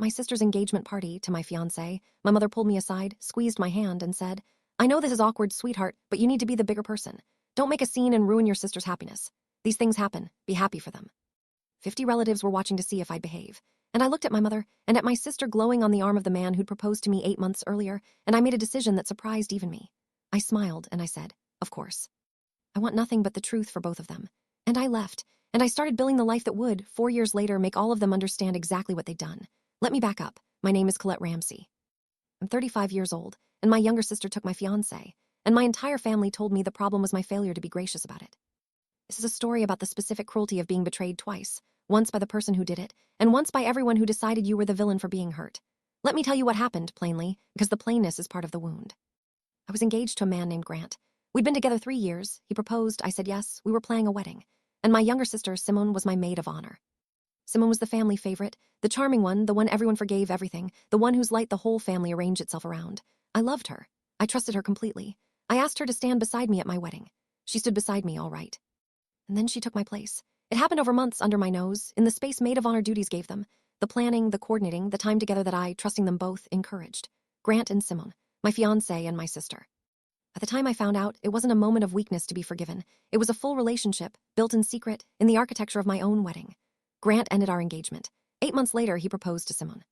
At my sister's engagement party to my fiancé, my mother pulled me aside, squeezed my hand, and said, "I know this is awkward, sweetheart, but you need to be the bigger person. Don't make a scene and ruin your sister's happiness. These things happen. Be happy for them." 50 relatives were watching to see if I'd behave. And I looked at my mother and at my sister glowing on the arm of the man who'd proposed to me 8 months earlier, and I made a decision that surprised even me. I smiled and I said, "Of course. I want nothing but the truth for both of them." And I left, and I started building the life that would, 4 years later, make all of them understand exactly what they'd done. Let me back up. My name is Colette Ramsey. I'm 35 years old, and my younger sister took my fiancé, and my entire family told me the problem was my failure to be gracious about it. This is a story about the specific cruelty of being betrayed twice, once by the person who did it, and once by everyone who decided you were the villain for being hurt. Let me tell you what happened, plainly, because the plainness is part of the wound. I was engaged to a man named Grant. We'd been together 3 years. He proposed, I said yes, we were planning a wedding. And my younger sister, Simone, was my maid of honor. Simone was the family favorite, the charming one, the one everyone forgave everything, the one whose light the whole family arranged itself around. I loved her. I trusted her completely. I asked her to stand beside me at my wedding. She stood beside me, all right. And then she took my place. It happened over months under my nose, in the space maid of honor duties gave them, the planning, the coordinating, the time together that I, trusting them both, encouraged. Grant and Simone, my fiancé and my sister. At the time I found out, it wasn't a moment of weakness to be forgiven. It was a full relationship, built in secret, in the architecture of my own wedding. Grant ended our engagement. 8 months later, he proposed to Simone.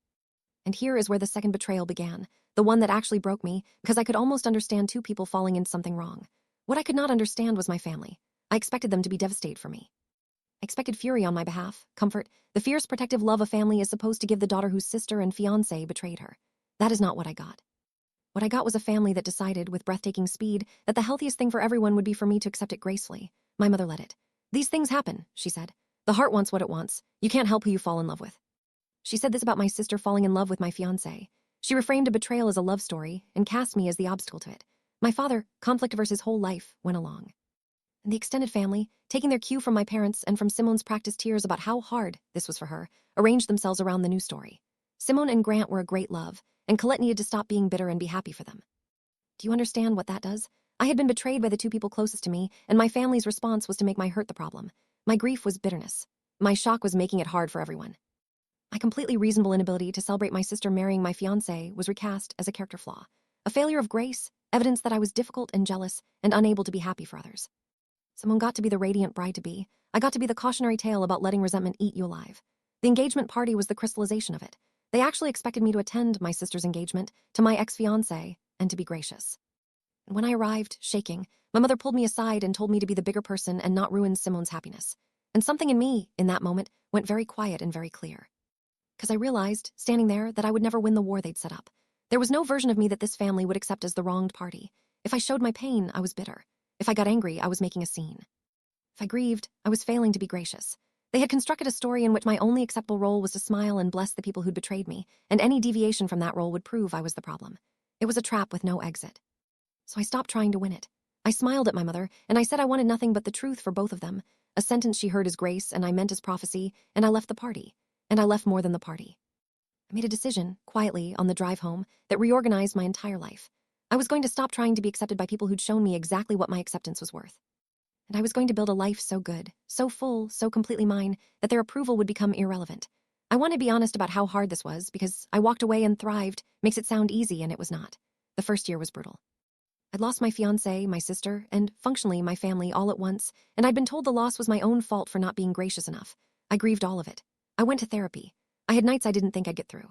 And here is where the second betrayal began, the one that actually broke me, because I could almost understand two people falling into something wrong. What I could not understand was my family. I expected them to be devastated for me. I expected fury on my behalf, comfort, the fierce protective love a family is supposed to give the daughter whose sister and fiancé betrayed her. That is not what I got. What I got was a family that decided, with breathtaking speed, that the healthiest thing for everyone would be for me to accept it gracefully. My mother let it. "These things happen," she said. "The heart wants what it wants. You can't help who you fall in love with." She said this about my sister falling in love with my fiancé. She reframed a betrayal as a love story and cast me as the obstacle to it. My father, conflict averse his whole life, went along. And the extended family, taking their cue from my parents and from Simone's practiced tears about how hard this was for her, arranged themselves around the new story. Simone and Grant were a great love, and Colette needed to stop being bitter and be happy for them. Do you understand what that does? I had been betrayed by the two people closest to me, and my family's response was to make my hurt the problem. My grief was bitterness. My shock was making it hard for everyone. My completely reasonable inability to celebrate my sister marrying my fiancé was recast as a character flaw, a failure of grace, evidence that I was difficult and jealous and unable to be happy for others. Someone got to be the radiant bride-to-be. I got to be the cautionary tale about letting resentment eat you alive. The engagement party was the crystallization of it. They actually expected me to attend my sister's engagement to my ex-fiancé and to be gracious. And when I arrived, shaking, my mother pulled me aside and told me to be the bigger person and not ruin Simone's happiness. And something in me, in that moment, went very quiet and very clear. Because I realized, standing there, that I would never win the war they'd set up. There was no version of me that this family would accept as the wronged party. If I showed my pain, I was bitter. If I got angry, I was making a scene. If I grieved, I was failing to be gracious. They had constructed a story in which my only acceptable role was to smile and bless the people who'd betrayed me, and any deviation from that role would prove I was the problem. It was a trap with no exit. So I stopped trying to win it. I smiled at my mother, and I said I wanted nothing but the truth for both of them, a sentence she heard as grace and I meant as prophecy, and I left the party. And I left more than the party. I made a decision, quietly, on the drive home, that reorganized my entire life. I was going to stop trying to be accepted by people who'd shown me exactly what my acceptance was worth. And I was going to build a life so good, so full, so completely mine, that their approval would become irrelevant. I want to be honest about how hard this was, because I walked away and thrived, makes it sound easy, and it was not. The first year was brutal. I'd lost my fiancé, my sister, and, functionally, my family all at once, and I'd been told the loss was my own fault for not being gracious enough. I grieved all of it. I went to therapy. I had nights I didn't think I'd get through.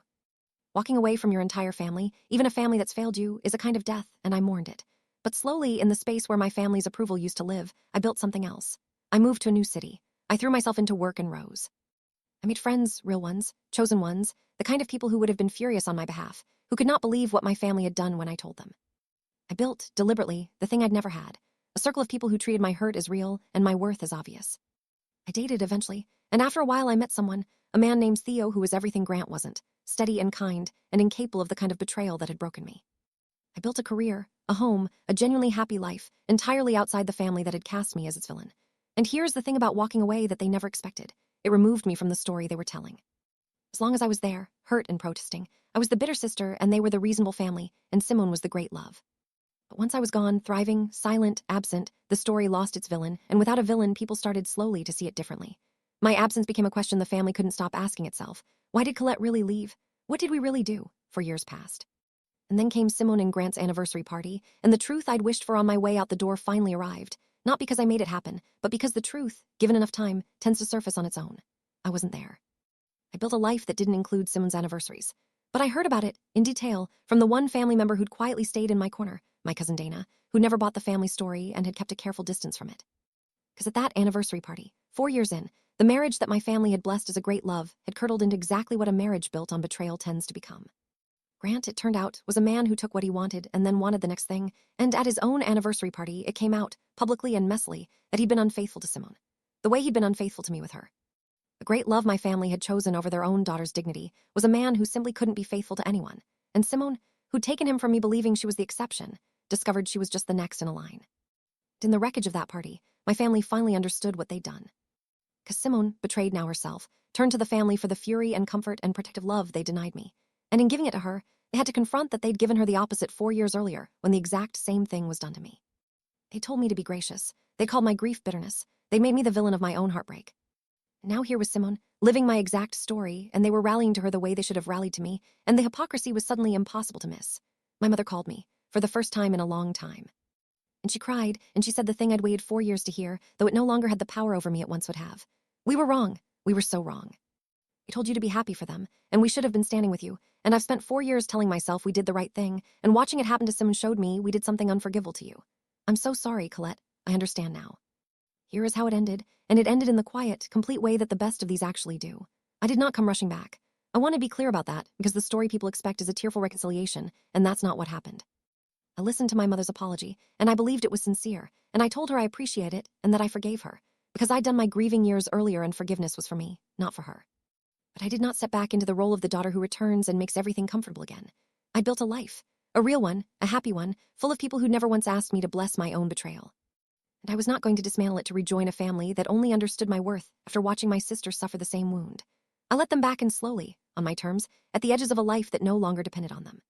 Walking away from your entire family, even a family that's failed you, is a kind of death, and I mourned it. But slowly, in the space where my family's approval used to live, I built something else. I moved to a new city. I threw myself into work and rose. I made friends, real ones, chosen ones, the kind of people who would have been furious on my behalf, who could not believe what my family had done when I told them. I built, deliberately, the thing I'd never had, a circle of people who treated my hurt as real and my worth as obvious. I dated eventually, and after a while I met someone, a man named Theo who was everything Grant wasn't, steady and kind, and incapable of the kind of betrayal that had broken me. I built a career, a home, a genuinely happy life, entirely outside the family that had cast me as its villain. And here's the thing about walking away that they never expected. It removed me from the story they were telling. As long as I was there, hurt and protesting, I was the bitter sister and they were the reasonable family, and Simone was the great love. But once I was gone, thriving, silent, absent, the story lost its villain, and without a villain, people started slowly to see it differently. My absence became a question the family couldn't stop asking itself. Why did Colette really leave? What did we really do? For years passed. And then came Simone and Grant's anniversary party, and the truth I'd wished for on my way out the door finally arrived. Not because I made it happen, but because the truth, given enough time, tends to surface on its own. I wasn't there. I built a life that didn't include Simone's anniversaries. But I heard about it, in detail, from the one family member who'd quietly stayed in my corner, my cousin Dana, who never bought the family story and had kept a careful distance from it. Because at that anniversary party, 4 years in, the marriage that my family had blessed as a great love had curdled into exactly what a marriage built on betrayal tends to become. Grant, it turned out, was a man who took what he wanted and then wanted the next thing, and at his own anniversary party, it came out, publicly and messily, that he'd been unfaithful to Simone. The way he'd been unfaithful to me with her. The great love my family had chosen over their own daughter's dignity was a man who simply couldn't be faithful to anyone, and Simone, who'd taken him from me believing she was the exception, discovered she was just the next in a line. In the wreckage of that party, my family finally understood what they'd done. Because Simone, betrayed now herself, turned to the family for the fury and comfort and protective love they denied me, and in giving it to her, they had to confront that they'd given her the opposite 4 years earlier when the exact same thing was done to me. They told me to be gracious. They called my grief bitterness. They made me the villain of my own heartbreak. And now here was Simone, living my exact story, and they were rallying to her the way they should have rallied to me, and the hypocrisy was suddenly impossible to miss. My mother called me, for the first time in a long time. And she cried, and she said the thing I'd waited 4 years to hear, though it no longer had the power over me it once would have. We were wrong. We were so wrong. I told you to be happy for them, and we should have been standing with you, and I've spent 4 years telling myself we did the right thing, and watching it happen to Simone showed me we did something unforgivable to you. I'm so sorry, Colette. I understand now. Here is how it ended, and it ended in the quiet, complete way that the best of these actually do. I did not come rushing back. I want to be clear about that, because the story people expect is a tearful reconciliation, and that's not what happened. I listened to my mother's apology, and I believed it was sincere, and I told her I appreciate it and that I forgave her, because I'd done my grieving years earlier and forgiveness was for me, not for her. But I did not step back into the role of the daughter who returns and makes everything comfortable again. I built a life, a real one, a happy one, full of people who'd never once asked me to bless my own betrayal. And I was not going to dismantle it to rejoin a family that only understood my worth after watching my sister suffer the same wound. I let them back in slowly, on my terms, at the edges of a life that no longer depended on them.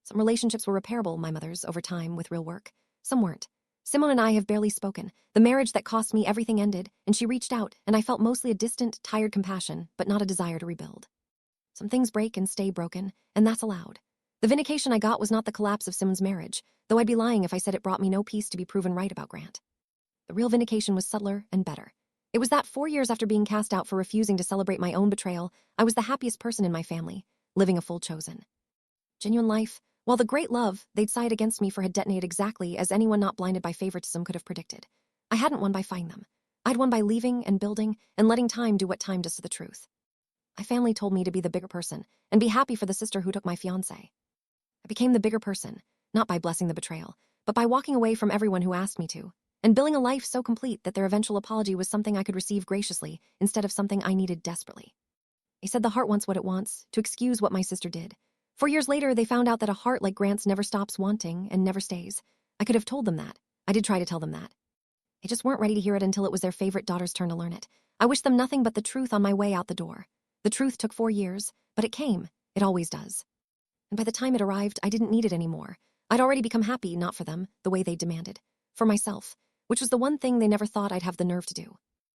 Some relationships were repairable, my mother's, over time with real work. Some weren't. Simone and I have barely spoken. The marriage that cost me everything ended, and she reached out, and I felt mostly a distant, tired compassion, but not a desire to rebuild. Some things break and stay broken, and that's allowed. The vindication I got was not the collapse of Simone's marriage, though I'd be lying if I said it brought me no peace to be proven right about Grant. The real vindication was subtler and better. It was that 4 years after being cast out for refusing to celebrate my own betrayal, I was the happiest person in my family, living a full chosen. Genuine life, while the great love they'd side against me for had detonated exactly as anyone not blinded by favoritism could have predicted. I hadn't won by fighting them. I'd won by leaving and building and letting time do what time does to the truth. My family told me to be the bigger person and be happy for the sister who took my fiancé. I became the bigger person, not by blessing the betrayal, but by walking away from everyone who asked me to, and building a life so complete that their eventual apology was something I could receive graciously instead of something I needed desperately. They said the heart wants what it wants, to excuse what my sister did. 4 years later, they found out that a heart like Grant's never stops wanting and never stays. I could have told them that. I did try to tell them that. They just weren't ready to hear it until it was their favorite daughter's turn to learn it. I wished them nothing but the truth on my way out the door. The truth took 4 years, but it came. It always does. And by the time it arrived, I didn't need it anymore. I'd already become happy, not for them, the way they demanded. For myself, which was the one thing they never thought I'd have the nerve to do.